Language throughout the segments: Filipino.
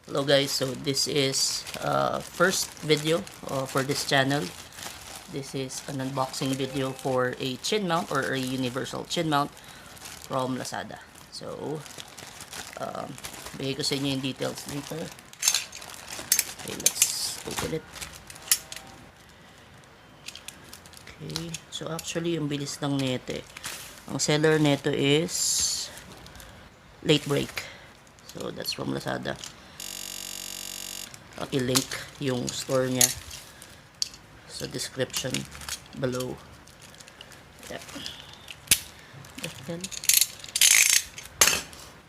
Hello guys, so this is first video for this channel. This is an unboxing video for a chin mount or a universal chin mount from Lazada. So bigay ko sa inyo yung details later. Okay, let's open it. Okay, so actually yung bilis lang nito eh. Ang seller nito is Late Break. So that's from Lazada. I-link yung store niya sa description below. Yep.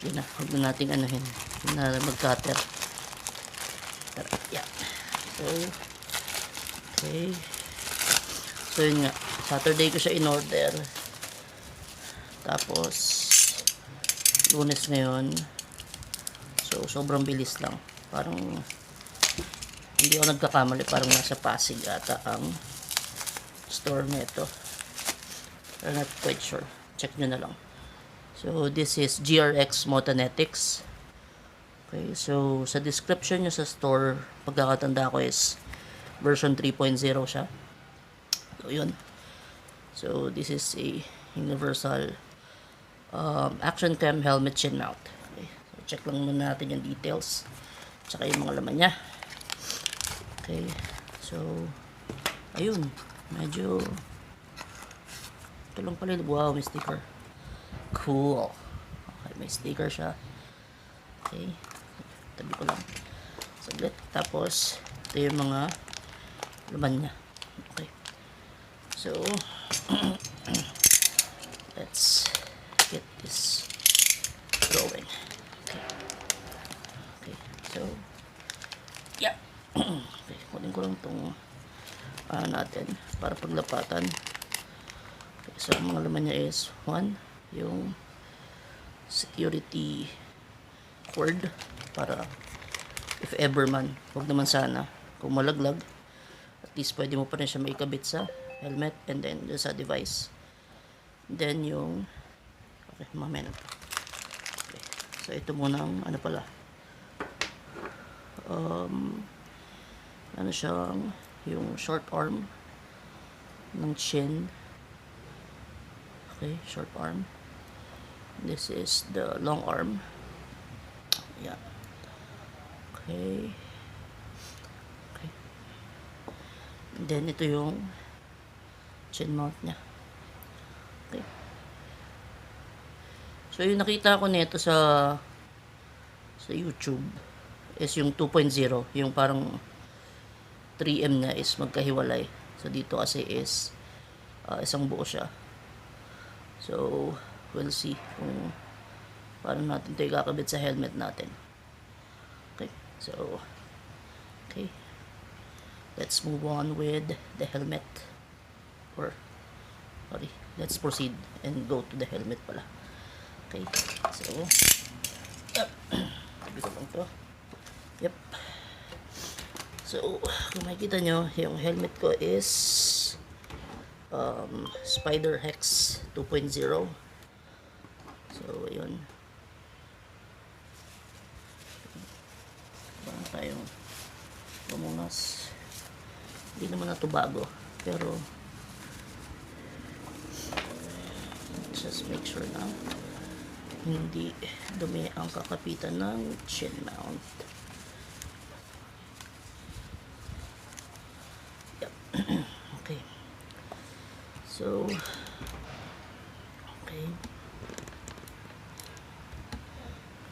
Yun na, huwag na nating anuhin na mag-cutter. Yeah. So okay, so yun nga, Saturday ko siya in-order, tapos Lunes ngayon. So sobrang bilis lang, parang hindi ako nagkakamali, parang nasa Pasig ata ang store nito. I'm not quite sure, check nyo na lang. So this is GRX Motonetics. Okay, so sa description nyo sa store, pagkakatanda ko is version 3.0 siya. So yun, so this is a universal action cam helmet chin mount. Okay, so check lang muna natin yung details tsaka yung mga laman nya. Okay, so ayun, medyo ito lang pala. Wow, may sticker. Cool. Okay, may sticker siya. Okay, tabi ko lang saglit. Tapos ito yung mga laman niya. Okay, so let's get this going. Okay, okay, so yeah. Okay, kunin ko lang itong natin para paglapatan. Okay, so ang mga laman niya is one, yung security cord para if ever man, huwag naman sana kung malaglag, at least pwede mo pa rin siya maikabit sa helmet and then sa device. Then yung okay, mamaya na. Okay, so ito muna ang ano pala, ano siyang yung short arm ng chin. Okay, short arm. This is the long arm. Yeah. Okay. Okay. And then ito yung chin mount niya. Okay. So yung nakita ko nito sa YouTube is yung 2.0, yung parang 3M niya is magkahiwalay. So dito kasi is isang buo siya. So we'll see kung paano natin ito ikakabit sa helmet natin. Okay, so okay, let's move on with the helmet, or sorry, let's proceed and go to the helmet pala. Okay, so tabi ko lang to. Yep. So kung makikita nyo, yung helmet ko is Spider Hex 2.0. So ayun, parang tayong pamunas. Hindi naman na ito bago, pero just make sure na hindi dumi ang kakapitan ng chin mount. Yep. Okay, so okay,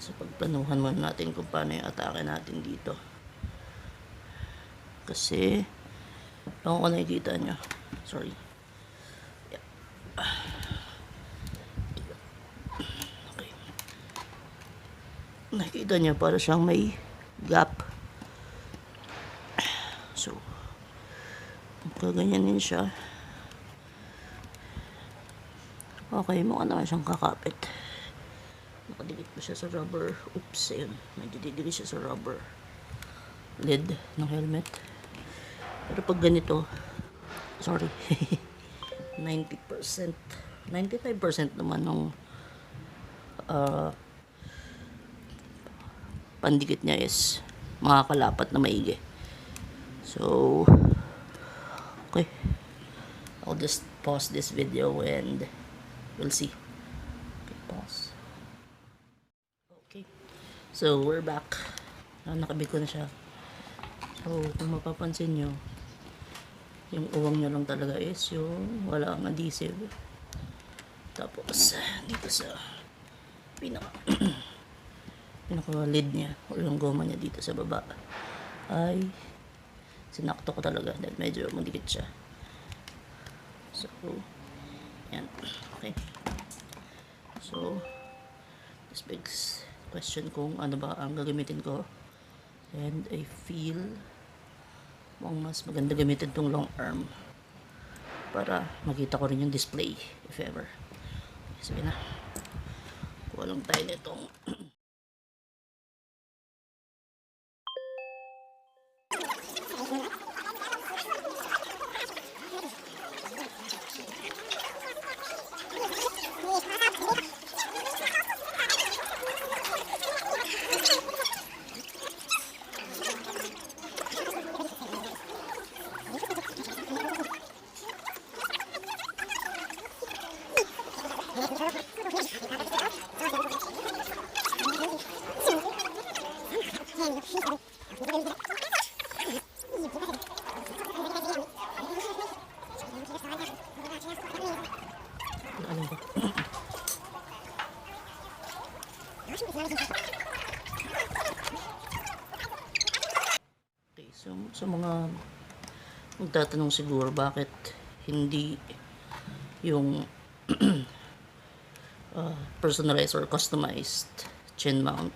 so pagplanuhan muna natin kung paano yung atake natin dito, kasi ako ko nakikita nyo, sorry. Yep. Okay, nakikita nyo para siyang may gap. So kaganyanin siya. Okay, mukha naman siyang kakapit. Nakadikit pa siya sa rubber. Oops, ayun, nadidikit siya sa rubber lid ng helmet. Pero pag ganito, sorry, 90%, 95% naman ng pandikit niya is makakalapat na maigi. So, okay. I'll just pause this video and we'll see. Okay, pause. Okay. So, we're back. Nakabit ko na siya. So, kung mapapansin nyo, yung uwang nyo lang talaga is yung wala ang adhesive. Tapos, dito sa pinaka lid niya o yung goma niya dito sa baba ay sinakto ko talaga dahil medyo madikit siya. So, yan. Okay. So, this begs question kung ano ba ang gagamitin ko. And I feel mas maganda gamitin tong long arm para makita ko rin yung display if ever. Sige na, kuha lang tayo nitong okay, so sa mga magtatanong siguro bakit hindi yung personalized or customized chin mount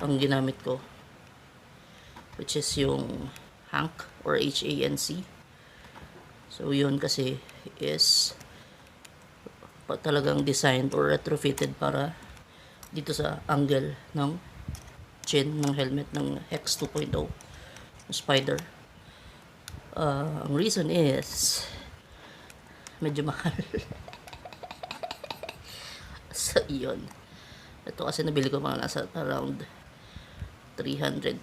ang ginamit ko, which is yung Hank or HANC. So yun kasi is talagang designed or retrofitted para dito sa angle ng chin ng helmet ng Hex 2.0 Spider. Ang reason is medyo mahal. So yun, ito kasi nabili ko mga nasa around 350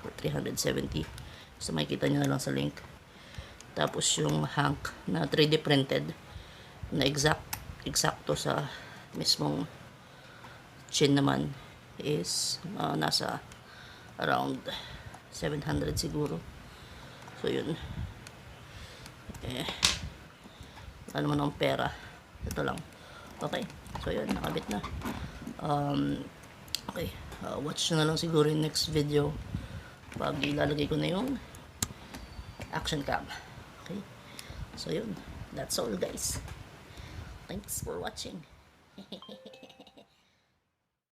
or 370. So makikita nyo na lang sa link. Tapos yung Hank na 3D printed na exacto sa mismong chin naman is nasa around 700 siguro. So yun, wala naman akong pera, ito lang. Okay, so yun, nakabit na. Okay, watch na lang siguro yung next video pag ilalagay ko na yung action cam. Okay, so yun, that's all guys. Thanks for watching.